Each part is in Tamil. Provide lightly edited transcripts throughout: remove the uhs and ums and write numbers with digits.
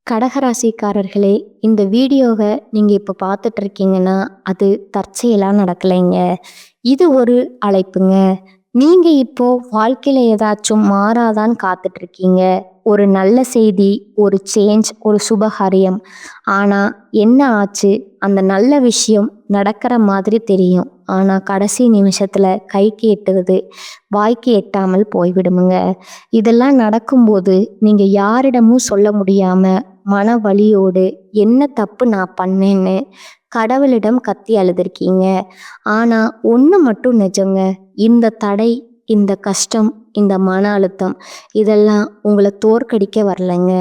கடகராசிக்காரர்களே, இந்த வீடியோவை நீங்க இப்ப பார்த்துட்டு இருக்கீங்கன்னா, அது தற்செயலா நடக்கலைங்க. இது ஒரு அழைப்புங்க. நீங்க இப்போ வாழ்க்கையில ஏதாச்சும் மாறாதான்னு காத்துட்டு இருக்கீங்க. ஒரு நல்ல செய்தி, ஒரு சேஞ்ச், ஒரு சுபகாரியம். ஆனா என்ன ஆச்சு? அந்த நல்ல விஷயம் நடக்கிற மாதிரி தெரியும். ஆனா கடைசி நிமிஷத்துல கைக்கு எட்டுவது வாய்க்கு எட்டாமல் போய்விடுமுங்க. இதெல்லாம் நடக்கும்போது நீங்க யாரிடமும் சொல்ல முடியாம மன வலியோடு என்ன தப்பு நான் பண்ணேன்னு கடவுளிடம் கத்தி அழுதுருக்கீங்க. ஆனா ஒண்ணு மட்டும் நிஜங்க. இந்த தடை, இந்த கஷ்டம், இந்த மன அழுத்தம் இதெல்லாம் உங்களை தோற்கடிக்க வரலைங்க.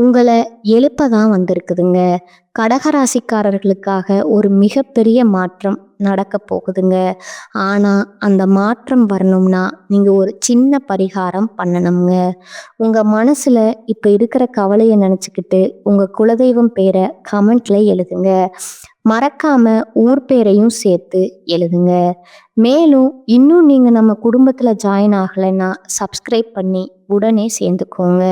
உங்களை எழுப்ப தான் வந்திருக்குதுங்க. கடகராசிக்காரர்களுக்காக ஒரு மிகப்பெரிய மாற்றம் நடக்க போகுதுங்க. ஆனா அந்த மாற்றம் வரணும்னா நீங்க ஒரு சின்ன பரிகாரம் பண்ணணுங்க. உங்க மனசுல இப்ப இருக்கிற கவலையை நினைச்சுக்கிட்டு உங்க குலதெய்வம் பேரை கமெண்ட்ல எழுதுங்க. மறக்காம ஊர் பேரையும் சேர்த்து எழுதுங்க. மேலும் இன்னும் நீங்க நம்ம குடும்பத்துல ஜாயின் ஆகலைன்னா சப்ஸ்கிரைப் பண்ணி உடனே சேர்ந்துக்கோங்க.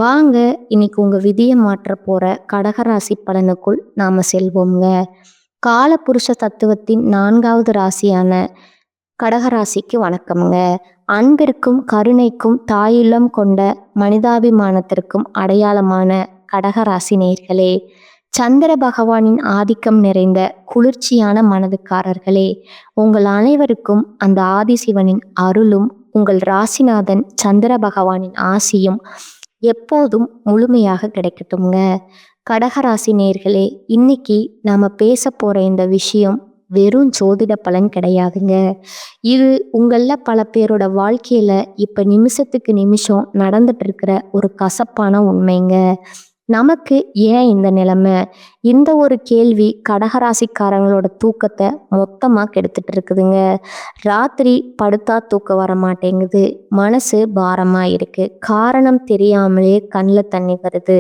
வாங்க இன்னைக்கு உங்க விதியை மாற்ற போற கடகராசி பலனுக்குள் நாம செல்வோங்க. காலபுருஷ தத்துவத்தின் 4வது ராசியான கடகராசிக்கு வணக்கம்ங்க. அன்பிற்கும் கருணைக்கும் தாயுள்ளம் கொண்ட மனிதாபிமானத்திற்கும் அடையாளமான கடகராசி நேயர்களே, சந்திர பகவானின் ஆதிக்கம் நிறைந்த குளிர்ச்சியான மனதுக்காரர்களே, உங்கள் அனைவருக்கும் அந்த ஆதிசிவனின் அருளும் உங்கள் ராசிநாதன் சந்திர பகவானின் ஆசியும் எப்போதும் முழுமையாக கிடைக்கட்டும்ங்க. கடகராசி நேயர்களே, இன்னைக்கு நாம பேச போற இந்த விஷயம் வெறும் ஜோதிட பலன் கிடையாதுங்க. இது உங்கள பல பேரோட வாழ்க்கையில இப்ப நிமிஷத்துக்கு நிமிஷம் நடந்துட்டு இருக்கிற ஒரு கசப்பான உண்மைங்க. நமக்கு ஏன் இந்த நிலைமை? இந்த ஒரு கேள்வி கடகராசிக்காரங்களோட தூக்கத்தை மொத்தமா கெடுத்துட்டு இருக்குதுங்க. ராத்திரி படுத்தா தூக்கம் வர மாட்டேங்குது. மனசு பாரமா இருக்கு. காரணம் தெரியாமலே கண்ணில் தண்ணி வருது.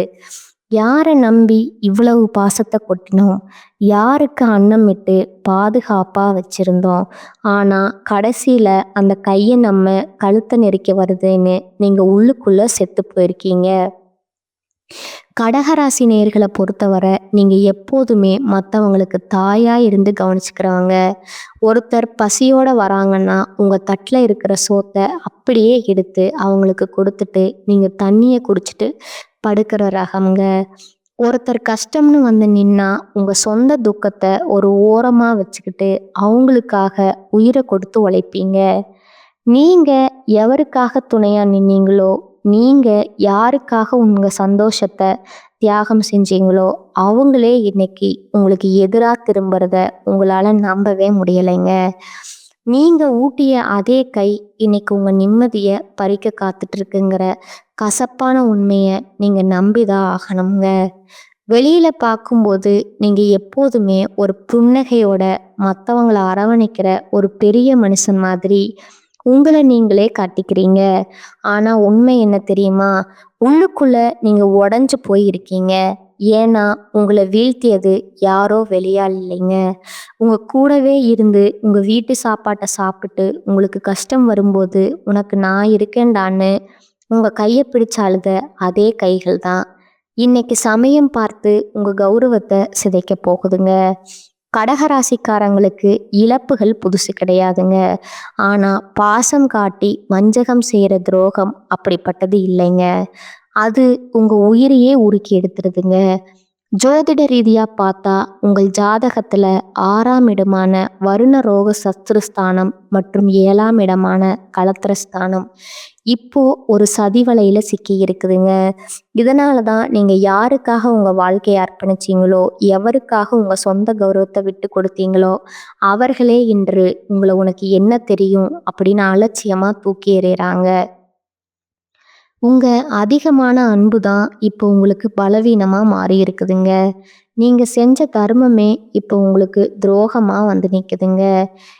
யாரை நம்பி இவ்வளவு பாசத்தை கொட்டினோம்? யாருக்கு அன்னமிட்டு பாதுகாப்பா வச்சிருந்தோம்? ஆனா கடைசியில அந்த கையை நம்ம கழுத்தை நெரிக்க வருதுன்னு நீங்க உள்ளுக்குள்ள செத்து போயிருக்கீங்க. கடகராசி நேயர்களை பொறுத்தவரை நீங்க எப்போதுமே மற்றவங்களுக்கு தாயா இருந்து கவனிச்சுக்கிறவங்க. ஒருத்தர் பசியோட வராங்கன்னா உங்க தட்டில் இருக்கிற சோத்தை அப்படியே எடுத்து அவங்களுக்கு கொடுத்துட்டு நீங்க தண்ணியை குடிச்சிட்டு படுக்கிற ரகம்ங்க. ஒருத்தர் கஷ்டம்னு வந்து நின்னா உங்க சொந்த துக்கத்தை ஒரு ஓரமா வச்சுக்கிட்டு அவங்களுக்காக உயிரை கொடுத்து உழைப்பீங்க. நீங்க எவருக்காக துணையா நின்னீங்களோ, நீங்க யாருக்காக உங்க சந்தோஷத்தை தியாகம் செஞ்சீங்களோ அவங்களே இன்னைக்கு உங்களுக்கு எதிராக திரும்புறத உங்களால நம்பவே முடியலைங்க. நீங்க ஊட்டிய அதே கை இன்னைக்கு உங்க நிம்மதியை பறிக்க காத்துட்டு இருக்குங்கிற கசப்பான உண்மையை நீங்க நம்பிதான் ஆகணுங்க. வெளியில பார்க்கும்போது நீங்க எப்போதுமே ஒரு புன்னகையோட மற்றவங்களை அரவணைக்கிற ஒரு பெரிய மனுஷன் மாதிரி உங்களை நீங்களே காட்டிக்கிறீங்க. ஆனா உண்மை என்ன தெரியுமா? உள்ளுக்குள்ள நீங்க உடைஞ்சு போய் இருக்கீங்க. ஏன்னா உங்களை வீழ்த்தியது யாரோ வெளியால் இல்லைங்க. உங்க கூடவே இருந்து உங்க வீட்டு சாப்பாட்டை சாப்பிட்டு உங்களுக்கு கஷ்டம் வரும்போது உனக்கு நான் இருக்கேன்டான்னு உங்க கையை பிடிச்ச அழுத அதே கைகள் தான் இன்னைக்கு சமயம் பார்த்து உங்க கௌரவத்தை சிதைக்க போகுதுங்க. கடகராசிக்காரங்களுக்கு இழப்புகள் புதுசு கிடையாதுங்க. ஆனா பாசம் காட்டி வஞ்சகம் செய்யற துரோகம் அப்படிப்பட்டது இல்லைங்க. அது உங்க உயிரையே உருக்கி எடுத்துருதுங்க. ஜோதிட ரீதியா பார்த்தா உங்கள் ஜாதகத்துல 6ஆம் இடமான வருண ரோக சத்ருஸ்தானம் மற்றும் 7ஆம் இடமான கலத்திரஸ்தானம் இப்போ ஒரு சதிவலையில சிக்கி இருக்குதுங்க. இதனாலதான் நீங்க யாருக்காக உங்க வாழ்க்கையை அர்ப்பணிச்சீங்களோ, எவருக்காக உங்க சொந்த கௌரவத்தை விட்டு கொடுத்தீங்களோ அவர்களே இன்று உங்களை உனக்கு என்ன தெரியும் அப்படின்னு அலட்சியமா தூக்கி எறியறாங்க. உங்க அதிகமான அன்பு தான் இப்போ உங்களுக்கு பலவீனமா மாறி இருக்குதுங்க. நீங்க செஞ்ச தர்மமே இப்போ உங்களுக்கு துரோகமா வந்து நிக்குதுங்க.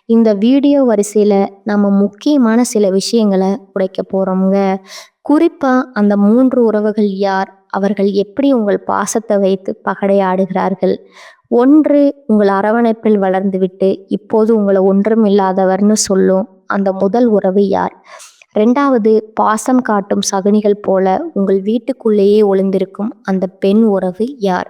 இந்த வீடியோ வரிசையில நம்ம முக்கியமான சில விஷயங்களை உடைக்க போறோம்ங்க. குறிப்பா அந்த 3 உறவுகள் யார்? அவர்கள் எப்படி உங்கள் பாசத்தை வைத்து பகடையாடுகிறார்கள்? 1 உங்கள் அரவணைப்பில் வளர்ந்துவிட்டு இப்போது உங்களை ஒன்றும் இல்லாதவர்னு சொல்லும் அந்த முதல் உறவு யார்? 2வது, பாசம் காட்டும் சகுனிகள் போல உங்கள் வீட்டுக்குள்ளேயே ஒளிந்திருக்கும் அந்த பெண் உறவு யார்?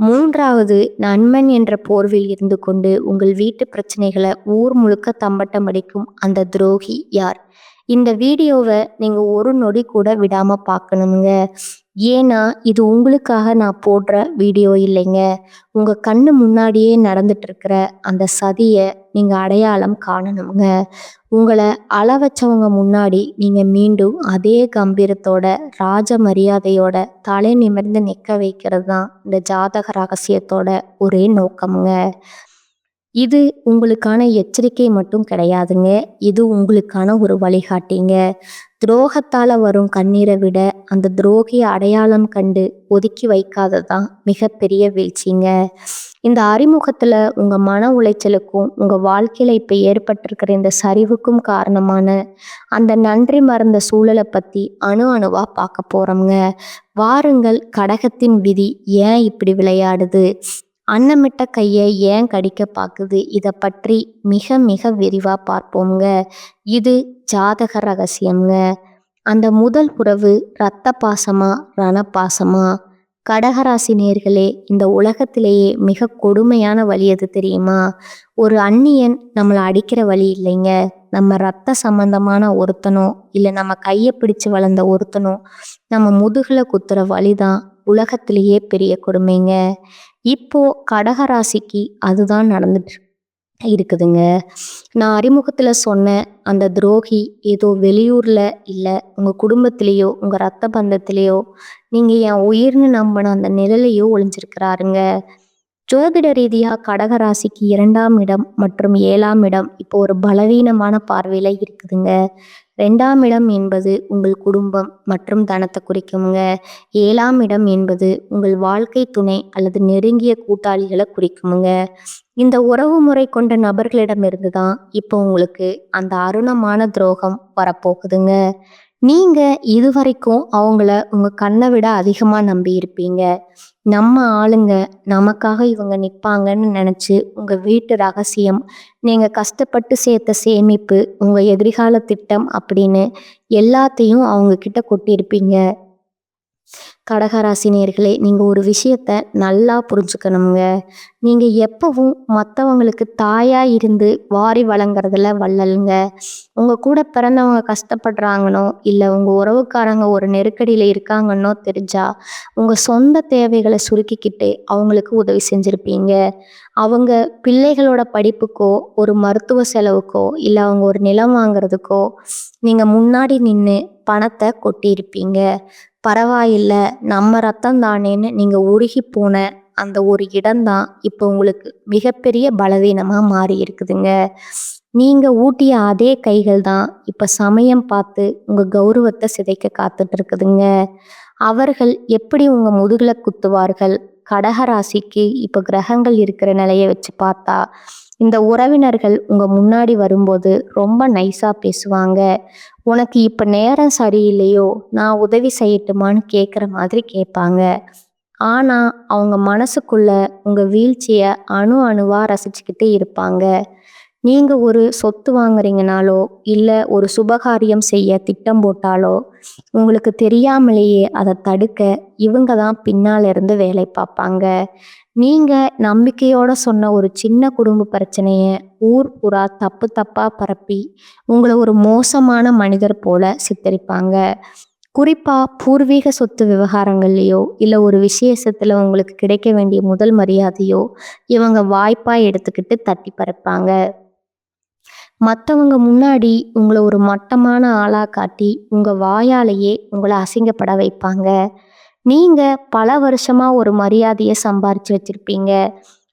3வது, நண்பன் என்ற போர்வையில் இருந்து கொண்டு உங்கள் வீட்டு பிரச்சனைகளை ஊர் முழுக்க தம்பட்டம் அடிக்கும் அந்த துரோகி யார்? இந்த வீடியோவை நீங்க ஒரு நொடி கூட விடாம பார்க்கணுங்க. ஏன்னா இது உங்களுக்காக நான் போடுற வீடியோ இல்லைங்க. உங்க கண்ணு முன்னாடியே நடந்துட்டு இருக்கிற அந்த சதிய நீங்க அடையாளம் காணணுங்க. உங்களை அள வச்சவங்க முன்னாடி நீங்க மீண்டும் அதே கம்பீரத்தோட, ராஜ மரியாதையோட தலை நிமிர்ந்து நிற்க வைக்கிறது தான் இந்த ஜாதக ரகசியத்தோட ஒரே நோக்கமுங்க. இது உங்களுக்கான எச்சரிக்கை மட்டும் கிடையாதுங்க. இது உங்களுக்கான ஒரு வழிகாட்டிங்க. துரோகத்தால வரும் கண்ணீரை விட அந்த துரோகிய அடையாளம் கண்டு ஒதுக்கி வைக்காததான் மிகப்பெரிய வீழ்ச்சிங்க. இந்த அறிமுகத்துல உங்க மன உளைச்சலுக்கும் உங்க வாழ்க்கையில இப்ப ஏற்பட்டிருக்கிற இந்த சரிவுக்கும் காரணமான அந்த நன்றி மறந்த சூழலை பத்தி அணு அணுவா பார்க்க போறோம்ங்க. வாருங்கள், கடகத்தின் விதி ஏன் இப்படி விளையாடுது, அன்னமிட்ட கையை ஏன் கடிக்க பார்க்குது, இதை பற்றி மிக மிக விரிவா பார்ப்போம்ங்க. இது ஜாதக ரகசியம்ங்க. அந்த முதல் உறவு இரத்த பாசமா ரணப்பாசமா? கடகராசி நேர்களே, இந்த உலகத்திலேயே மிக கொடுமையான வலி எது தெரியுமா? ஒரு அந்நியன் நம்மளை அடிக்கிற வலி இல்லைங்க. நம்ம ரத்த சம்பந்தமான ஒருத்தனோ இல்லை நம்ம கையை பிடிச்சு வளர்ந்த ஒருத்தனோ நம்ம முதுகுல குத்துற வலிதான் உலகத்திலேயே பெரிய கொடுமைங்க. இப்போ கடகராசிக்கு அதுதான் நடந்துட்டு இருக்குதுங்க. நான் அறிமுகத்துல சொன்ன அந்த துரோகி ஏதோ வெளியூர்ல இல்லை உங்க குடும்பத்திலேயோ உங்க ரத்த பந்தத்திலேயோ நீங்க என் உயிர்னு நம்பின அந்த நிழலையோ ஒளிஞ்சிருக்கிறாருங்க. ஜோதிட ரீதியா கடகராசிக்கு 2ஆம் இடம் மற்றும் 7ஆம் இடம் இப்போ ஒரு பலவீனமான பார்வையில இருக்குதுங்க. 2ஆம் இடம் என்பது உங்கள் குடும்பம் மற்றும் தனத்தை குறிக்குங்க. 7ஆம் இடம் என்பது உங்கள் வாழ்க்கை துணை அல்லது நெருங்கிய கூட்டாளிகளை குறிக்குமுங்க. இந்த உறவு முறை கொண்ட நபர்களிடமிருந்து தான் இப்போ உங்களுக்கு அந்த அருணமான துரோகம் வரப்போகுதுங்க. நீங்க இதுவரைக்கும் அவங்கள உங்க கண்ணை விட அதிகமா நம்பி இருப்பீங்க. நம்ம ஆளுங்க, நமக்காக இவங்க நிற்பாங்கன்னு நினைச்சு உங்க வீட்டு ரகசியம், நீங்க கஷ்டப்பட்டு சேர்த்த சேமிப்பு, உங்க எதிர்கால திட்டம் அப்படின்னு எல்லாத்தையும் அவங்க கிட்ட கொட்டியிருப்பீங்க. கடகராசி நேயர்களே, நீங்க ஒரு விஷயத்த நல்லா புரிஞ்சுக்கணுங்க. நீங்க எப்பவும் மற்றவங்களுக்கு தாயா இருந்து வாரி வழங்குறதுல வள்ளலுங்க. உங்க கூட பிறந்தவங்க கஷ்டப்படுறாங்கன்னோ இல்லை உங்க உறவுக்காரங்க ஒரு நெருக்கடியில இருக்காங்கன்னோ தெரிஞ்சா உங்க சொந்த தேவைகளை சுருக்கிக்கிட்டு அவங்களுக்கு உதவி செஞ்சிருப்பீங்க. அவங்க பிள்ளைகளோட படிப்புக்கோ ஒரு மருத்துவ செலவுக்கோ இல்லை அவங்க ஒரு நிலம் வாங்குறதுக்கோ நீங்க முன்னாடி நின்று பணத்தை கொட்டியிருப்பீங்க. பரவாயில்ல, நம்ம ரத்தம் தானேன்னு நீங்க உருகி போன அந்த ஒரு இடம்தான் இப்போ உங்களுக்கு மிகப்பெரிய பலவீனமா மாறி இருக்குதுங்க. நீங்க ஊட்டிய அதே கைகள் தான் இப்ப சமயம் பார்த்து உங்க கௌரவத்தை சிதைக்க காத்துட்டு இருக்குதுங்க. அவர்கள் எப்படி உங்க முதுகுல குத்துவார்கள்? கடகராசிக்கு இப்ப கிரகங்கள் இருக்கிற நிலையை வச்சு பார்த்தா இந்த உறவினர்கள் உங்க முன்னாடி வரும்போது ரொம்ப நைஸா பேசுவாங்க. உனக்கு இப்ப நேரம் சரியில்லையோ, நான் உதவி செய்யட்டுமான்னு கேட்குற மாதிரி கேட்பாங்க. ஆனா அவங்க மனசுக்குள்ள உங்க வீழ்ச்சிய அணு அணுவா ரசிச்சுக்கிட்டே இருப்பாங்க. நீங்க ஒரு சொத்து வாங்குறீங்கனாலோ இல்லை ஒரு சுபகாரியம் செய்ய திட்டம் போட்டாலோ உங்களுக்கு தெரியாமலேயே அதை தடுக்க இவங்க தான் பின்னால இருந்து வேலை பார்ப்பாங்க. நீங்க நம்பிக்கையோட சொன்ன ஒரு சின்ன குடும்ப பிரச்சனைய ஊர் புறா தப்பு தப்பா பரப்பி உங்களை ஒரு மோசமான மனிதர் போல சித்தரிப்பாங்க. குறிப்பா பூர்வீக சொத்து விவகாரங்கள்லையோ இல்லை ஒரு விசேஷத்துல உங்களுக்கு கிடைக்க வேண்டிய முதல் மரியாதையோ இவங்க வாய்ப்பா எடுத்துக்கிட்டு தட்டி பறிப்பாங்க. மற்றவங்க முன்னாடி உங்களை ஒரு மட்டமான ஆளா காட்டி உங்க வாயாலேயே உங்களை அசிங்கப்பட வைப்பாங்க. நீங்க பல வருஷமா ஒரு மரியாதையை சம்பாரிச்சு வச்சிருப்பீங்க.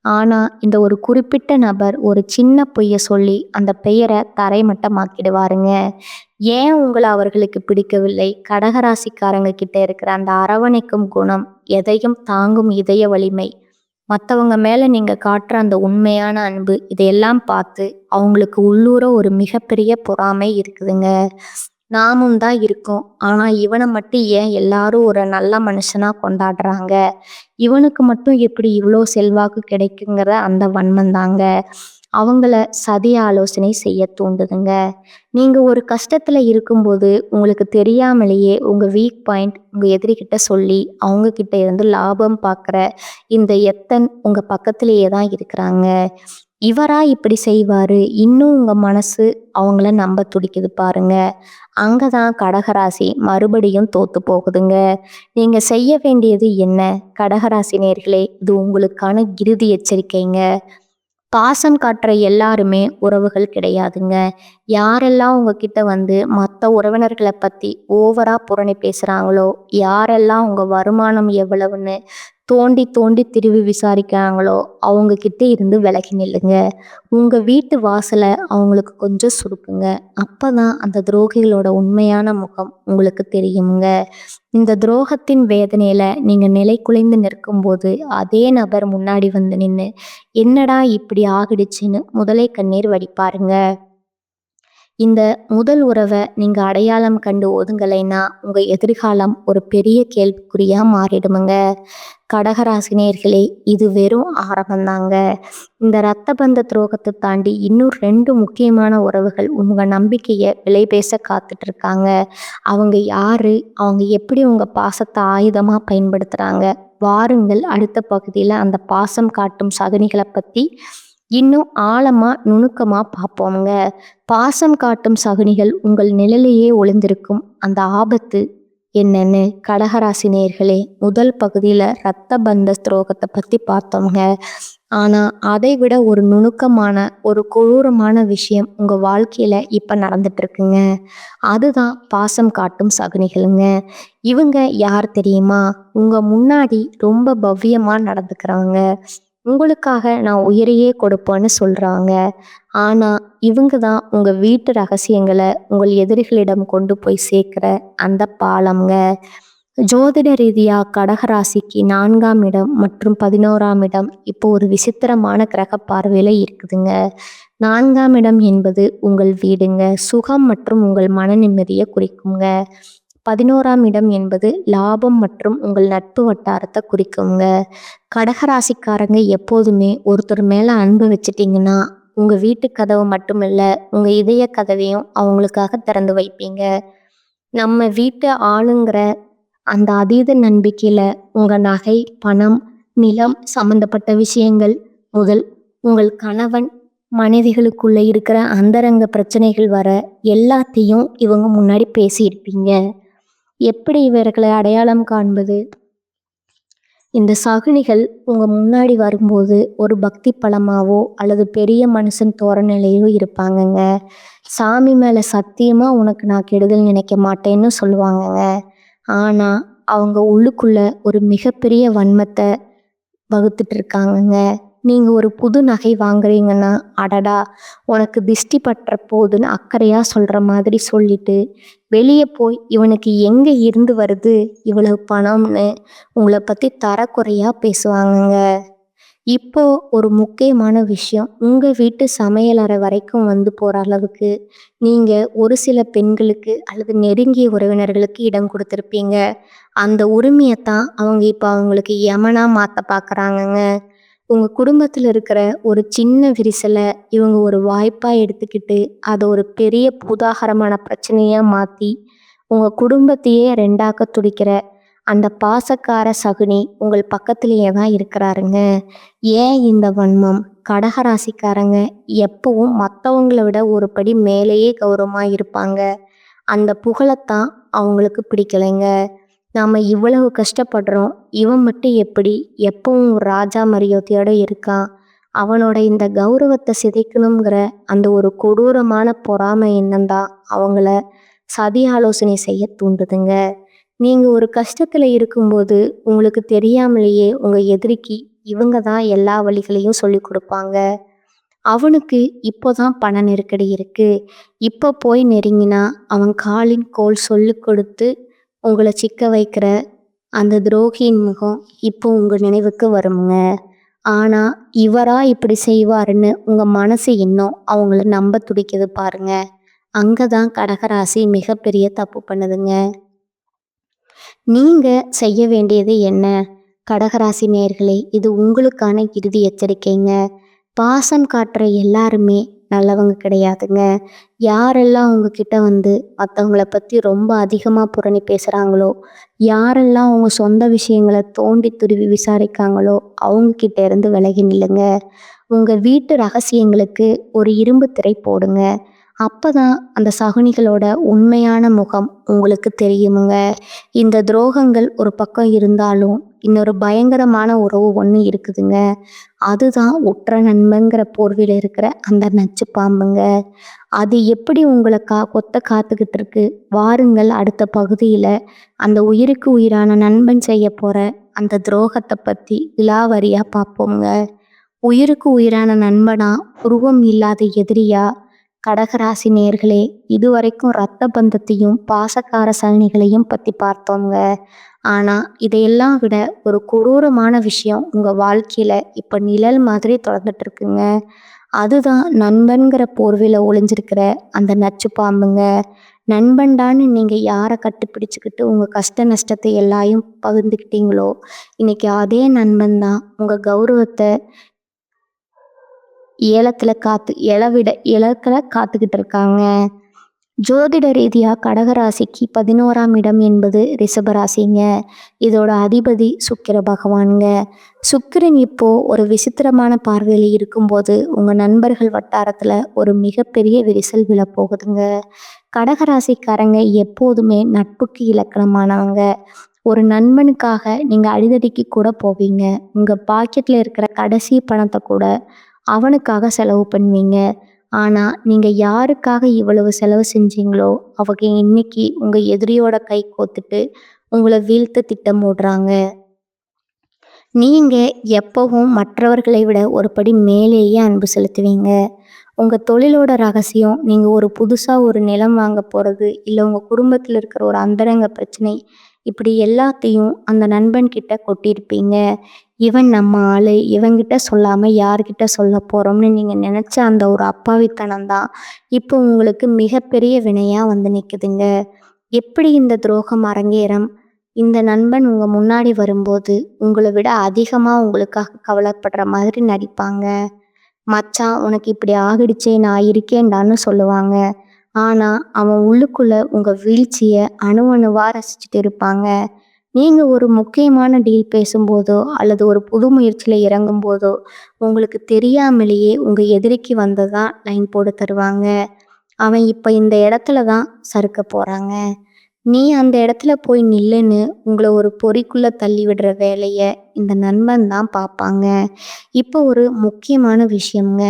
ஆனா இந்த ஒரு குறிப்பிட்ட நபர் ஒரு சின்ன பொய்ய சொல்லி அந்த பெயரை தரைமட்டமாக்கிடுவாருங்க. ஏன் உங்களை அவர்களுக்கு பிடிக்கவில்லை? கடகராசிக்காரங்க கிட்ட இருக்கிற அந்த அரவணைக்கும் குணம், எதையும் தாங்கும் இதய வலிமை, மற்றவங்க மேல நீங்க காட்டுற அந்த உண்மையான அன்பு, இதையெல்லாம் பார்த்து அவங்களுக்கு உள்ளூர ஒரு மிகப்பெரிய பொறாமை இருக்குதுங்க. நாமும் தான் இருக்கோம், ஆனா இவனை மட்டும் ஏன் எல்லாரும் ஒரு நல்ல மனுஷனா கொண்டாடுறாங்க, இவனுக்கு மட்டும் எப்படி இவ்வளோ செல்வாக்கு கிடைக்குங்கிற அந்த வன்மம் தாங்க. அவங்கள சதி ஆலோசனை செய்ய தூண்டுதுங்க. நீங்க ஒரு கஷ்டத்துல இருக்கும்போது உங்களுக்கு தெரியாமலேயே உங்க வீக் பாயிண்ட் உங்க எதிரிகிட்ட சொல்லி அவங்க கிட்ட இருந்து லாபம் பார்க்குற இந்த எத்தன் உங்க பக்கத்திலேயே தான் இருக்கிறாங்க. இவரா இப்படி செய்வாரு? இன்னும் உங்க மனசு அவங்கள நம்ப துடிக்குது பாருங்க. அங்க தான் கடகராசி மறுபடியும் தோத்து போகுதுங்க. நீங்க செய்ய வேண்டியது என்ன? கடகராசி நேயர்களே, இது உங்களுக்கான இறுதி எச்சரிக்கைங்க. பாசம் காட்டுற எல்லாருமே உறவுகள் கிடையாதுங்க. யாரெல்லாம் உங்ககிட்ட வந்து மற்ற உறவினர்களை பத்தி ஓவரா புரணி பேசுறாங்களோ, யாரெல்லாம் உங்க வருமானம் எவ்வளவுன்னு தோண்டி தோண்டி திருவி விசாரிக்கிறாங்களோ, அவங்க கிட்ட இருந்து விலகி நில்லுங்க. உங்க வீட்டு வாசல அவங்களுக்கு கொஞ்சம் சுருக்குங்க. அப்பதான் அந்த துரோகிகளோட உண்மையான முகம் உங்களுக்கு தெரியுங்க. இந்த துரோகத்தின் வேதனையில நீங்க நிலை குலைந்து நிற்கும்போது அதே நபர் முன்னாடி வந்து நின்னு என்னடா இப்படி ஆகிடுச்சுன்னு முதலை கண்ணீர் வடிப்பாருங்க. இந்த முதல் உறவை நீங்க அடையாளம் கண்டு ஒதுங்கலைன்னா உங்க எதிர்காலம் ஒரு பெரிய கேள்விக்குறியா மாறிடுமுங்க. கடகராசினியர்களே, இது வெறும் ஆரம்பம்தாங்க. இந்த இரத்த பந்த துரோகத்தை தாண்டி இன்னும் 2 முக்கியமான உறவுகள் உங்க நம்பிக்கையை விலை பேச காத்துட்டு இருக்காங்க. அவங்க யாரு? அவங்க எப்படி உங்க பாசத்தை ஆயுதமா பயன்படுத்துறாங்க? வாருங்கள், அடுத்த பகுதியில் அந்த பாசம் காட்டும் சகுனிகளை பற்றி இன்னும் ஆழமா நுணுக்கமா பார்ப்போங்க. பாசம் காட்டும் சகுனிகள் உங்கள் நிழலையே ஒளிந்திருக்கும் அந்த ஆபத்து என்னன்னு கடகராசி நேயர்களே, முதல் பகுதியில் இரத்த பந்த துரோகத்தை பற்றி பார்த்தோங்க. ஆனால் அதை விட ஒரு நுணுக்கமான ஒரு கொடூரமான விஷயம் உங்கள் வாழ்க்கையில் இப்போ நடந்துட்டு இருக்குங்க. அதுதான் பாசம் காட்டும் சகுனிகளுங்க. இவங்க யார் தெரியுமா? உங்கள் முன்னாடி ரொம்ப பவ்யமாக நடந்துக்கிறவங்க. உங்களுக்காக நான் உயிரையே கொடுப்பேன்னு சொல்கிறாங்க. ஆனால் இவங்க தான் உங்கள் வீட்டு ரகசியங்களை உங்கள் எதிரிகளிடம் கொண்டு போய் சேர்க்குற அந்த பாலம்ங்க. ஜோதிட ரீதியாக கடகராசிக்கு 4ஆம் இடம் மற்றும் 11ஆம் இடம் இப்போ ஒரு விசித்திரமான கிரக பார்வையில் இருக்குதுங்க. 4ஆம் இடம் என்பது உங்கள் வீடுங்க, சுகம் மற்றும் உங்கள் மன நிம்மதியை குறிக்குங்க. 11ஆம் இடம் என்பது லாபம் மற்றும் உங்கள் நட்பு வட்டாரத்தை குறிக்குங்க. கடகராசிக்காரங்க எப்போதுமே ஒருத்தர் மேலே அன்பு வச்சிட்டிங்கன்னா உங்கள் வீட்டு கதவு மட்டுமில்ல, உங்கள் இதய கதவையும் அவங்களுக்காக திறந்து வைப்பீங்க. நம்ம வீட்டு ஆளுங்கிற அந்த அதீத நம்பிக்கையில் உங்கள் நகை, பணம், நிலம் சம்பந்தப்பட்ட விஷயங்கள் முதல் உங்கள் கணவன் மனைவிகளுக்குள்ளே இருக்கிற அந்தரங்க பிரச்சனைகள் வர எல்லாத்தையும் இவங்க முன்னாடி பேசியிருப்பீங்க. எப்படி இவர்களை அடையாளம் காண்பது? இந்த சகுனிகள் உங்கள் முன்னாடி வரும்போது ஒரு பக்தி பழமாவோ அல்லது பெரிய மனுஷன் தோரணையிலையோ இருப்பாங்கங்க. சாமி மேலே சத்தியமாக உனக்கு நான் கெடுதல் நினைக்க மாட்டேன்னு சொல்லுவாங்கங்க. ஆனால் அவங்க உள்ளுக்குள்ள ஒரு மிகப்பெரிய வன்மத்தை வகுத்துட்டு இருக்காங்கங்க. நீங்கள் ஒரு புது நகை வாங்குறீங்கன்னா, அடடா உனக்கு திஷ்டி பற்ற போதுன்னு அக்கறையாக சொல்கிற மாதிரி சொல்லிட்டு வெளியே போய் இவனுக்கு எங்கே இருந்து வருது இவ்வளவு பணம்னு உங்களை பற்றி தரக்குறையாக பேசுவாங்கங்க. இப்போ ஒரு முக்கியமான விஷயம், உங்கள் வீட்டு சமையலறை வரைக்கும் வந்து போகிற அளவுக்கு நீங்கள் ஒரு சில பெண்களுக்கு அல்லது நெருங்கிய உறவினர்களுக்கு இடம் கொடுத்துருப்பீங்க. அந்த உரிமையைத்தான் அவங்க இப்போ அவங்களுக்கு யமனாக மாற்ற பார்க்குறாங்கங்க. உங்கள் குடும்பத்தில் இருக்கிற ஒரு சின்ன விரிசலை இவங்க ஒரு வாய்ப்பாக எடுத்துக்கிட்டு அதை ஒரு பெரிய பூதாகரமான பிரச்சனையாக மாற்றி உங்கள் குடும்பத்தையே ரெண்டாக்க துடிக்கிற அந்த பாசக்கார சகுனி உங்கள் பக்கத்திலேயே தான் இருக்கிறாருங்க. ஏன் இந்த வன்மம்? கடகராசிக்காரங்க எப்பவும் மற்றவங்கள விட ஒரு படி மேலேயே கௌரவமாக இருப்பாங்க. அந்த புகழைத்தான் அவங்களுக்கு பிடிக்கலைங்க. நாம் இவ்வளவு கஷ்டப்படுறோம், இவன் மட்டும் எப்படி எப்பவும் ஒரு ராஜா மரியாதையோடு இருக்கான்? அவனோட இந்த கௌரவத்தை சிதைக்கணுங்கிற அந்த ஒரு கொடூரமான பொறாமை எண்ணம் தான் அவங்கள சதி ஆலோசனை செய்ய தூண்டுதுங்க. நீங்கள் ஒரு கஷ்டத்தில் இருக்கும்போது உங்களுக்கு தெரியாமலேயே உங்கள் எதிரிக்கு இவங்க தான் எல்லா வழிகளையும் சொல்லி கொடுப்பாங்க. அவனுக்கு இப்போ தான் பண நெருக்கடி இருக்குது, இப்போ போய் நெருங்கினா அவன் காலின் கோல் சொல்லி கொடுத்து உங்களை சிக்க வைக்கிற அந்த துரோகியின் முகம் இப்போ உங்கள் நினைவுக்கு வருங்க. ஆனால் இவரா இப்படி செய்வாருன்னு உங்கள் மனசு இன்னும் அவங்கள நம்ப துடிக்குது பாருங்க. அங்கே தான் கடகராசி மிகப்பெரிய தப்பு பண்ணுதுங்க. நீங்கள் செய்ய வேண்டியது என்ன? கடகராசி நேயர்களே, இது உங்களுக்கான இறுதி எச்சரிக்கைங்க. பாசம் காட்டுற எல்லாருமே நல்லவங்க கிடையாதுங்க. யாரெல்லாம் உங்ககிட்ட வந்து மற்றவங்கள பற்றி ரொம்ப அதிகமாக புரணி பேசுகிறாங்களோ, யாரெல்லாம் உங்க சொந்த விஷயங்களை தோண்டி துருவி விசாரிக்காங்களோ, அவங்கக்கிட்ட இருந்து விலகி நில்லுங்க. உங்கள் வீட்டு ரகசியங்களுக்கு ஒரு இரும்பு திரை போடுங்க. அப்பதான் அந்த சகுனிகளோட உண்மையான முகம் உங்களுக்கு தெரியுமுங்க. இந்த துரோகங்கள் ஒரு பக்கம் இருந்தாலும் இன்னொரு பயங்கரமான உறவு ஒன்று இருக்குதுங்க. அதுதான் உற்ற நண்பங்கிற போர்வையில் இருக்கிற அந்த நச்சு பாம்புங்க. அது எப்படி உங்களை கொத்த காத்துக்கிட்டு இருக்கு. வாருங்கள், அடுத்த பகுதியில் அந்த உயிருக்கு உயிரான நண்பன் செய்ய போற அந்த துரோகத்தை பற்றி விலாவரியாக பார்ப்போங்க. உயிருக்கு உயிரான நண்பனா, உருவம் இல்லாத எதிரியா? கடகராசி நேர்களே, இதுவரைக்கும் ரத்த பந்தத்தையும் பாசக்கார சலனிகளையும் பற்றி பார்த்தோங்க. ஆனால் இதையெல்லாம் விட ஒரு கொடூரமான விஷயம் உங்கள் வாழ்க்கையில் இப்போ நிழல் மாதிரி தொடர்ந்துட்டு இருக்குங்க. அதுதான் நண்பன்கிற போர்வையில் ஒளிஞ்சிருக்கிற அந்த நச்சு பாம்புங்க. நண்பன்டான்னு நீங்கள் யாரை கட்டுப்பிடிச்சிக்கிட்டு உங்கள் கஷ்ட நஷ்டத்தை எல்லாயும் பகிர்ந்துக்கிட்டீங்களோ, இன்னைக்கு அதே நண்பன் தான் உங்கள் கௌரவத்தை இலக்கில் காத்துக்கிட்டு இருக்காங்க. ஜோதிட ரீதியாக கடகராசிக்கு 11ஆம் இடம் என்பது ரிஷபராசிங்க. இதோட அதிபதி சுக்கிர பகவானுங்க. சுக்கிரன் இப்போ ஒரு விசித்திரமான பார்வையில் இருக்கும்போது உங்கள் நண்பர்கள் வட்டாரத்தில் ஒரு மிகப்பெரிய விரிசல் விழப்போகுதுங்க. கடகராசிக்காரங்க எப்போதுமே நட்புக்கு இலக்கணமானவங்க. ஒரு நண்பனுக்காக நீங்கள் அடிதடிக்கு கூட போவீங்க. உங்கள் பாக்கெட்டில் இருக்கிற கடைசி பணத்தை கூட அவனுக்காக செலவு பண்ணுவீங்க. ஆனால் நீங்கள் யாருக்காக இவ்வளவு செலவு செஞ்சீங்களோ அவங்க இன்னைக்கு உங்கள் எதிரியோட கை கோத்துட்டு உங்களை வீழ்த்த திட்டம் போடுறாங்க. நீங்கள் எப்பவும் மற்றவர்களை விட ஒரு படி மேலேயே அன்பு செலுத்துவீங்க. உங்கள் தொழிலோட ரகசியம், நீங்கள் ஒரு புதுசாக ஒரு நிலம் வாங்க போகிறது, இல்லை உங்கள் குடும்பத்தில் இருக்கிற ஒரு அந்தரங்க பிரச்சனை, இப்படி எல்லாத்தையும் அந்த நண்பன்கிட்ட கொட்டியிருப்பீங்க. இவன் நம்ம ஆள், இவங்கிட்ட சொல்லாமல் யார்கிட்ட சொல்ல போகிறோம்னு நீங்கள் நினச்ச அந்த ஒரு அப்பாவித்தனம் தான் இப்போ உங்களுக்கு மிகப்பெரிய வினையாக வந்து நிற்குதுங்க. எப்படி இந்த துரோகம் அரங்கேறம்? இந்த நண்பன் உங்கள் முன்னாடி வரும்போது உங்களை விட அதிகமாக உங்களுக்காக கவலைப்படுற மாதிரி நடிப்பாங்க. மச்சான், உனக்கு இப்படி ஆகிடுச்சே, நான் இருக்கேன்டான்னு சொல்லுவாங்க. ஆனால் அவன் உள்ளுக்குள்ள உங்கள் வீழ்ச்சியை அணுவணுவாக ரசிச்சுட்டு இருப்பாங்க. நீங்கள் ஒரு முக்கியமான டீல் பேசும்போதோ அல்லது ஒரு புது முயற்சியில் இறங்கும் போதோ உங்களுக்கு தெரியாமலேயே உங்கள் எதிரிக்கு வந்ததான் லைன் போட்டு தருவாங்க. அவன் இப்போ இந்த இடத்துல தான் சறுக்க போகிறாங்க. நீ அந்த இடத்துல போய் நில்லுன்னு உங்களை ஒரு பொறிக்குள்ளே தள்ளி விடுற வேலையை இந்த நண்பன் தான் பார்ப்பாங்க. இப்போ ஒரு முக்கியமான விஷயங்க.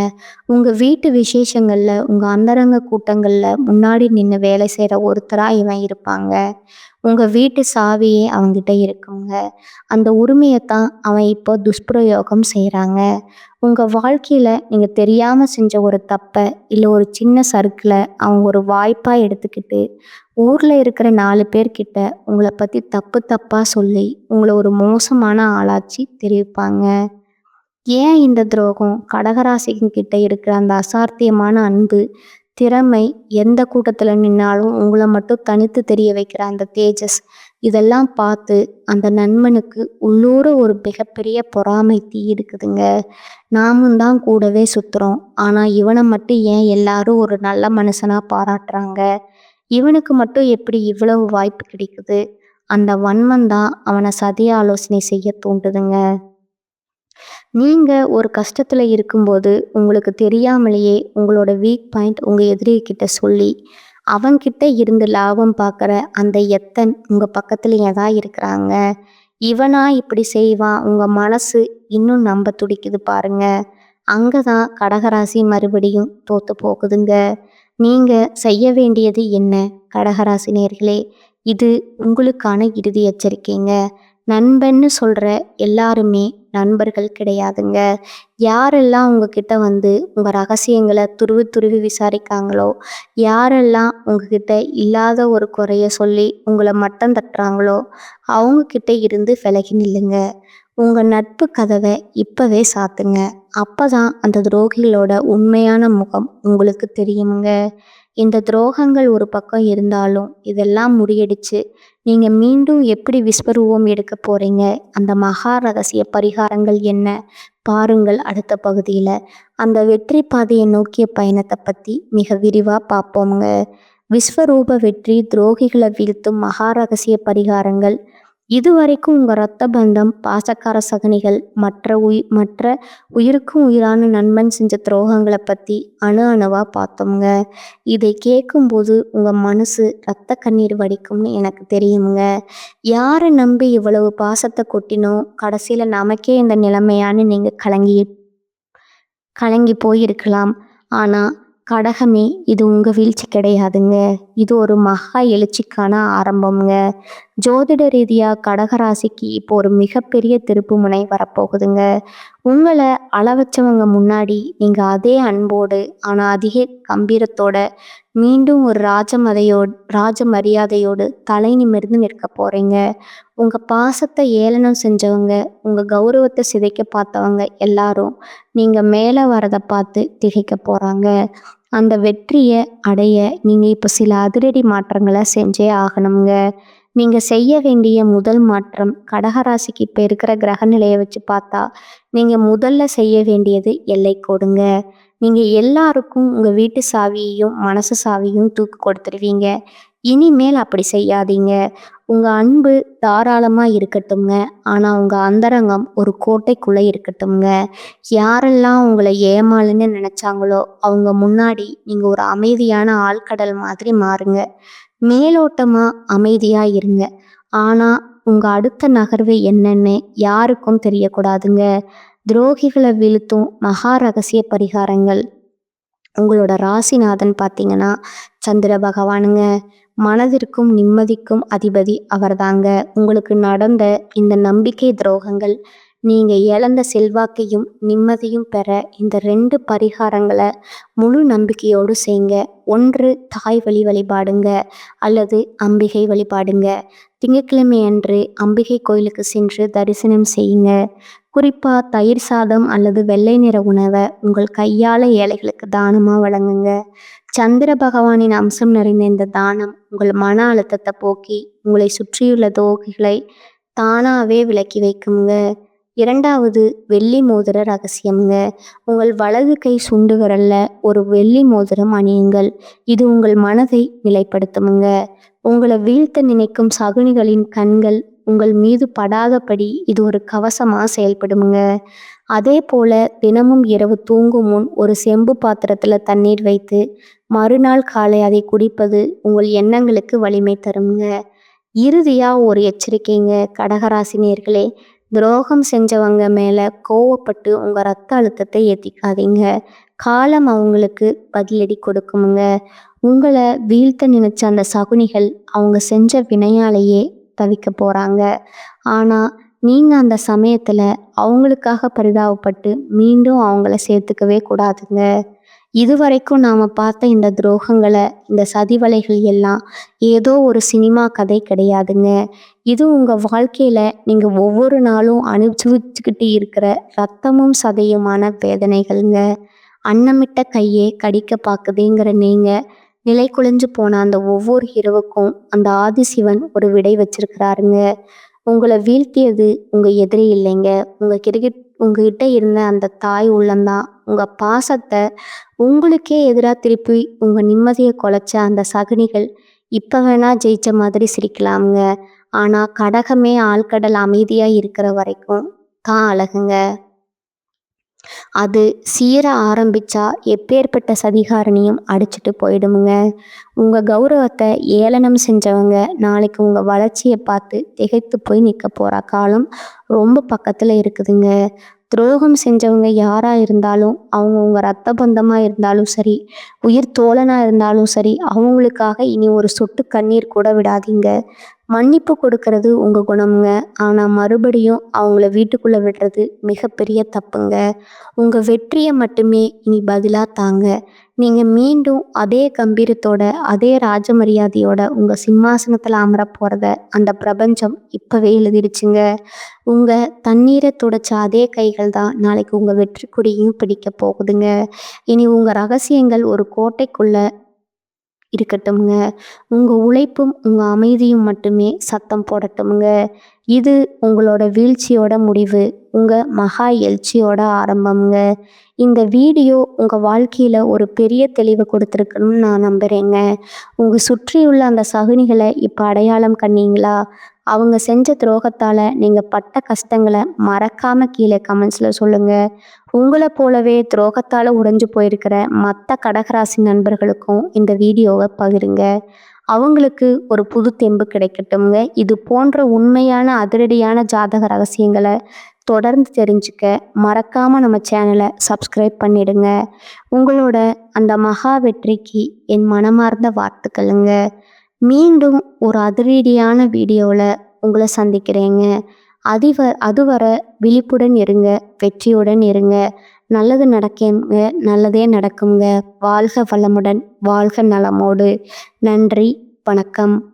உங்கள் வீட்டு விசேஷங்களில், உங்கள் அந்தரங்க கூட்டங்களில் முன்னாடி நின்று வேலை செய்கிற ஒருத்தராக இவன் இருப்பாங்க. உங்கள் வீட்டு சாவியே அவங்ககிட்ட இருக்குங்க. அந்த உரிமையைத்தான் அவன் இப்போ துஷ்பிரயோகம் செய்கிறாங்க. உங்கள் வாழ்க்கையில் நீங்கள் தெரியாமல் செஞ்ச ஒரு தப்பை இல்லை ஒரு சின்ன சறுக்கில் அவங்க ஒரு வாய்ப்பாக எடுத்துக்கிட்டு ஊரில் இருக்கிற 4 பேர்கிட்ட உங்களை பற்றி தப்பு தப்பாக சொல்லி உங்களை ஒரு மோசமான ஆளாச்சி தெரிவிப்பாங்க. ஏன் இந்த துரோகம்? கடகராசிக்கிட்ட இருக்கிற அந்த அசாத்தியமான அன்பு, திறமை, எந்த கூட்டத்தில் நின்னாலும் உங்களை மட்டும் தனித்து தெரிய வைக்கிற அந்த தேஜஸ், இதெல்லாம் பார்த்து அந்த நண்பனுக்கு உள்ளூர ஒரு மிகப்பெரிய பொறாமை தீ இருக்குதுங்க. நாமும் தான் கூடவே சுற்றுறோம், ஆனால் இவனை மட்டும் ஏன் எல்லாரும் ஒரு நல்ல மனுஷனாக பாராட்டுறாங்க? இவனுக்கு மட்டும் எப்படி இவ்வளவு வாய்ப்பு கிடைக்குது? அந்த வன்மம் தான் அவனை சதி ஆலோசனை செய்ய தூண்டுதுங்க. நீங்கள் ஒரு கஷ்டத்தில் இருக்கும்போது உங்களுக்கு தெரியாமலேயே உங்களோட வீக் பாயிண்ட் உங்கள் எதிரிகிட்ட சொல்லி அவன்கிட்ட இருந்து லாபம் பார்க்குற அந்த எத்தன் உங்கள் பக்கத்துலேயே தான் இருக்கிறாங்க. இவனா இப்படி செய்வான்? உங்கள் மனசு இன்னும் நம்ப துடிக்குது பாருங்க. அங்கே தான் கடகராசி மறுபடியும் தோற்று போகுதுங்க. நீங்கள் செய்ய வேண்டியது என்ன கடகராசி நேர்களே? இது உங்களுக்கான இறுதி எச்சரிக்கைங்க. நண்பன்னு சொல்கிற எல்லாருமே நண்பர்கள் கிடையாதுங்க. யாரெல்லாம் உங்ககிட்ட வந்து உங்கள் ரகசியங்களை துருவி துருவி விசாரிக்காங்களோ, யாரெல்லாம் உங்ககிட்ட இல்லாத ஒரு குறைய சொல்லி உங்களை மட்டம் தட்டுறாங்களோ, அவங்கக்கிட்ட இருந்து விலகி நில்லுங்க. உங்கள் நட்பு கதவை இப்போவே சாத்துங்க. அப்போ தான் அந்த துரோகிகளோட உண்மையான முகம் உங்களுக்கு தெரியுங்க. இந்த துரோகங்கள் ஒரு பக்கம் இருந்தாலும் இதெல்லாம் முறியடிச்சு நீங்கள் மீண்டும் எப்படி விஸ்வரூபம் எடுக்க போகிறீங்க? அந்த மகா ரகசிய பரிகாரங்கள் என்ன? பாருங்கள் அடுத்த பகுதியில். அந்த வெற்றி பாதையை நோக்கிய பயணத்தை பற்றி மிக விரிவாக பார்ப்போங்க. விஸ்வரூப வெற்றி, துரோகிகளை வீழ்த்தும் மகா ரகசிய பரிகாரங்கள். இதுவரைக்கும் உங்கள் இரத்த பந்தம், பாசக்கார சகனிகள், மற்ற உயிருக்கும் உயிரான நண்பன் செஞ்ச துரோகங்களை பற்றி அணு அணுவாக பார்த்தோங்க. இதை கேட்கும்போது உங்கள் மனசு இரத்த கண்ணீர் வடிக்கும்னு எனக்கு தெரியுங்க. யாரை நம்பி இவ்வளவு பாசத்தை கொட்டினோம், கடைசியில் நமக்கே இந்த நிலைமையான்னு நீங்கள் கலங்கி போயிருக்கலாம். ஆனால் கடகமே, இது உங்கள் வீழ்ச்சி கிடையாதுங்க. இது ஒரு மகா எழுச்சிக்கான ஆரம்பம்ங்க. ஜோதிட ரீதியாக கடகராசிக்கு இப்போ ஒரு மிகப்பெரிய திருப்பு முனை வரப்போகுதுங்க. உங்களை அளவச்சவங்க முன்னாடி நீங்கள் அதே அன்போடு ஆனால் அதிக கம்பீரத்தோட மீண்டும் ஒரு ராஜ மரியாதையோடு தலை நிமிர்ந்து நிற்க போகிறீங்க. உங்கள் பாசத்தை ஏளனம் செஞ்சவங்க, உங்கள் கௌரவத்தை சிதைக்க பார்த்தவங்க எல்லாரும் நீங்கள் மேலே வரதை பார்த்து திகைக்க போகிறாங்க. அந்த வெற்றியை அடைய நீங்கள் இப்போ சில அதிரடி மாற்றங்களை செஞ்சே ஆகணுங்க. நீங்கள் செய்ய வேண்டிய முதல் மாற்றம், கடகராசிக்கு இப்போ இருக்கிற கிரக நிலையை வச்சு பார்த்தா நீங்கள் முதல்ல செய்ய வேண்டியது எல்லை கோடுங்க. நீங்கள் எல்லாருக்கும் உங்கள் வீட்டு சாவியையும் மனசு சாவியும் தூக்கி கொடுத்துருவீங்க. இனிமேல் அப்படி செய்யாதீங்க. உங்கள் அன்பு தாராளமாக இருக்கட்டும்ங்க. ஆனால் உங்கள் அந்தரங்கம் ஒரு கோட்டைக்குள்ளே இருக்கட்டும்ங்க. யாரெல்லாம் உங்களை ஏமாளுன்னு நினச்சாங்களோ அவங்க முன்னாடி நீங்கள் ஒரு அமைதியான ஆழ்கடல் மாதிரி மாறுங்க. மேலோட்டமாக அமைதியாக இருங்க. ஆனால் உங்கள் அடுத்த நகர்வு என்னன்னு யாருக்கும் தெரியக்கூடாதுங்க. துரோகிகளை வீழ்த்தும் மகா ரகசிய பரிகாரங்கள். உங்களோட ராசிநாதன் பார்த்தீங்கன்னா சந்திர பகவானுங்க. மனதிற்கும் நிம்மதிக்கும் அதிபதி அவர்தாங்க. உங்களுக்கு நடந்த இந்த நம்பிக்கை துரோகங்கள், நீங்கள் இழந்த செல்வாக்கையும் நிம்மதியும் பெற இந்த 2 பரிகாரங்களை முழு நம்பிக்கையோடு செய்யுங்க. ஒன்று தாய் வழி வழிபாடுங்க, அல்லது அம்பிகை வழிபாடுங்க. திங்கட்கிழமை அன்று அம்பிகை கோயிலுக்கு சென்று தரிசனம் செய்யுங்க. குறிப்பாக தயிர் சாதம் அல்லது வெள்ளை நிற உணவை உங்கள் கையால் ஏழைகளுக்கு தானமாக வழங்குங்க. சந்திர பகவானின் அம்சம் நிறைந்த இந்த தானம் உங்கள் மன அழுத்தத்தை போக்கி உங்களை சுற்றியுள்ள தோகைகளை தானாகவே விலக்கி வைக்குங்க. 2வது வெள்ளி மோதிர ரகசியம்ங்க. உங்கள் வலது கை சுண்டு விரல்ல ஒரு வெள்ளி மோதிரம் அணியுங்கள். இது உங்கள் மனதை நிலைப்படுத்துமுங்க. உங்களை வீழ்த்த நினைக்கும் சகுனிகளின் கண்கள் உங்கள் மீது படாதபடி இது ஒரு கவசமாக செயல்படுமுங்க. அதே போல தினமும் இரவு தூங்கும் முன் ஒரு செம்பு பாத்திரத்தில் தண்ணீர் வைத்து மறுநாள் காலை அதை குடிப்பது உங்கள் எண்ணங்களுக்கு வலிமை தருங்க. இறுதியாக ஒரு எச்சரிக்கைங்க கடகராசினியர்களே, துரோகம் செஞ்சவங்க மேலே கோவப்பட்டு உங்கள் இரத்த அழுத்தத்தை ஏற்றிக்காதீங்க. காலம் அவங்களுக்கு பதிலடி கொடுக்குமுங்க. உங்களை வீழ்த்த நினைச்ச அந்த சகுனிகள் அவங்க செஞ்ச வினையாலேயே தவிக்க போகிறாங்க. ஆனால் நீங்கள் அந்த சமயத்தில் அவங்களுக்காக பரிதாபப்பட்டு மீண்டும் அவங்கள சேர்த்துக்கவே கூடாதுங்க. இதுவரைக்கும் நாம் பார்த்த இந்த துரோகங்களை, இந்த சதிவலைகள் எல்லாம் ஏதோ ஒரு சினிமா கதை கிடையாதுங்க. இது உங்கள் வாழ்க்கையில் நீங்கள் ஒவ்வொரு நாளும் அனுபவிச்சுக்கிட்டு இருக்கிற ரத்தமும் சதையுமான வேதனைகள்ங்க. அன்னமிட்ட கையே கடிக்க பார்க்குதுங்கிற நீங்கள் நிலை குலைஞ்சு போன அந்த ஒவ்வொரு இரவுக்கும் அந்த ஆதிசிவன் ஒரு விடை வச்சிருக்கிறாருங்க. உங்களை வீழ்த்தியது உங்கள் எதிரி இல்லைங்க, உங்ககிட்ட இருந்த அந்த தாய் உள்ளந்தான். உங்கள் பாசத்தை உங்களுக்கே எதிராக திருப்பி உங்கள் நிம்மதியை குலைச்ச அந்த சகுனிகள் இப்போ வேணா ஜெயிச்ச மாதிரி சிரிக்கலாமுங்க. ஆனால் கடகமே ஆழ்கடல் அமைதியாக இருக்கிற வரைக்கும் தான் அழகுங்க. அது சீர ஆரம்பிச்சா எப்பேற்பட்ட சதிகாரணியும் அடிச்சுட்டு போயிடுமுங்க. உங்கள் கௌரவத்தை ஏளனம் செஞ்சவங்க நாளைக்கு உங்கள் வளர்ச்சியை பார்த்து திகைத்து போய் நிற்க போகிற காலம் ரொம்ப பக்கத்தில் இருக்குதுங்க. துரோகம் செஞ்சவங்க யாராக இருந்தாலும், அவங்க உங்கள் ரத்த பந்தமாக இருந்தாலும் சரி, உயிர் தோழனாக இருந்தாலும் சரி, அவங்களுக்காக இனி ஒரு சொட்டு கண்ணீர் கூட விடாதீங்க. மன்னிப்பு கொடுக்கறது உங்கள் குணமுங்க. ஆனால் மறுபடியும் அவங்கள வீட்டுக்குள்ளே விடுறது மிகப்பெரிய தப்புங்க. உங்கள் வெற்றியை மட்டுமே இனி பதிலாக தாங்க. நீங்கள் மீண்டும் அதே கம்பீரத்தோட அதே ராஜ மரியாதையோட உங்கள் சிம்மாசனத்தில் அமர போகிறத அந்த பிரபஞ்சம் இப்போவே எழுதிடுச்சுங்க. உங்கள் தண்ணீரை துடைச்ச அதே கைகள் தான் நாளைக்கு உங்கள் வெற்றி கொடியும் பிடிக்க போகுதுங்க. இனி உங்கள் ரகசியங்கள் ஒரு கோட்டைக்குள்ள இருக்கட்டும்ங்க. உங்க உழைப்பும், உங்க அமைதியும் மட்டுமே சத்தம் போடட்டும்ங்க. இது உங்களோட வீழ்ச்சியோட முடிவு. உங்க மகா எழுச்சியோட ஆரம்பம்ங்க. இந்த வீடியோ உங்க வாழ்க்கையில ஒரு பெரிய தெளிவு கொடுத்துருக்குன்னு நான் நம்புறேங்க. உங்க சுற்றியுள்ள அந்த சகுனிகள இப்ப அடையாளம் கண்டீங்களா? அவங்க செஞ்ச துரோகத்தால நீங்க பட்ட கஷ்டங்கள மறக்காம கீழே கமெண்ட்ஸ்ல சொல்லுங்க. உங்கள போலவே துரோகத்தால உடைஞ்சு போயிருக்கிற மத்த கடகராசி நண்பர்களுக்கும் இந்த வீடியோவை பகிருங்க. அவங்களுக்கு ஒரு புது தெம்பு கிடைக்கட்டும்ங்க. இது போன்ற உண்மையான அதிரடியான ஜாதக ரகசியங்களை தொடர்ந்து தெரிஞ்சுக்க மறக்காம நம்ம சேனலை சப்ஸ்கிரைப் பண்ணிடுங்க. உங்களோட அந்த மகா வெற்றிக்கு என் மனமார்ந்த வாழ்த்துக்களுங்க. மீண்டும் ஒரு அதிரடியான வீடியோவில் உங்களை சந்திக்கிறேங்க. அதுவரை விழிப்புடன் இருங்க, வெற்றியுடன் இருங்க. நல்லது நடக்குங்க, நல்லதே நடக்குங்க. வாழ்க வளமுடன், வாழ்க நலமோடு. நன்றி, வணக்கம்.